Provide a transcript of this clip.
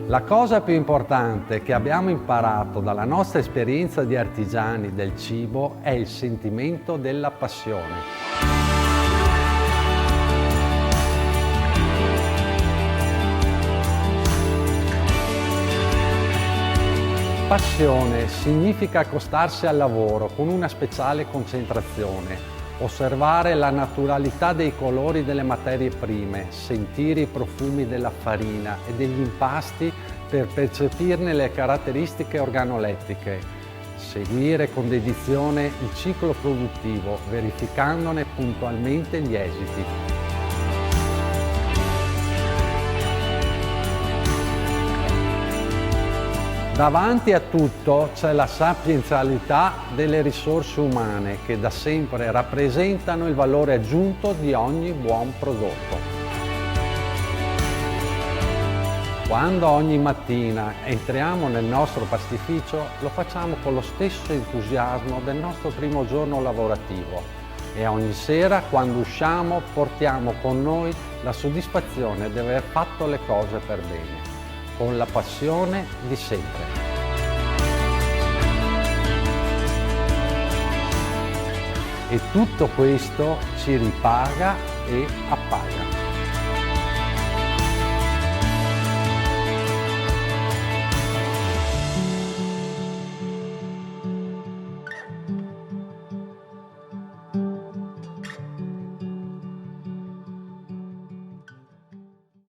La cosa più importante che abbiamo imparato dalla nostra esperienza di artigiani del cibo è il sentimento della passione. Passione significa accostarsi al lavoro con una speciale concentrazione, osservare la naturalità dei colori delle materie prime, sentire i profumi della farina e degli impasti per percepirne le caratteristiche organolettiche, seguire con dedizione il ciclo produttivo, verificandone puntualmente gli esiti. Davanti a tutto c'è la sapienzialità delle risorse umane che da sempre rappresentano il valore aggiunto di ogni buon prodotto. Quando ogni mattina entriamo nel nostro pastificio, lo facciamo con lo stesso entusiasmo del nostro primo giorno lavorativo e ogni sera, quando usciamo, portiamo con noi la soddisfazione di aver fatto le cose per bene, con la passione di sempre. E tutto questo ci ripaga e appaga.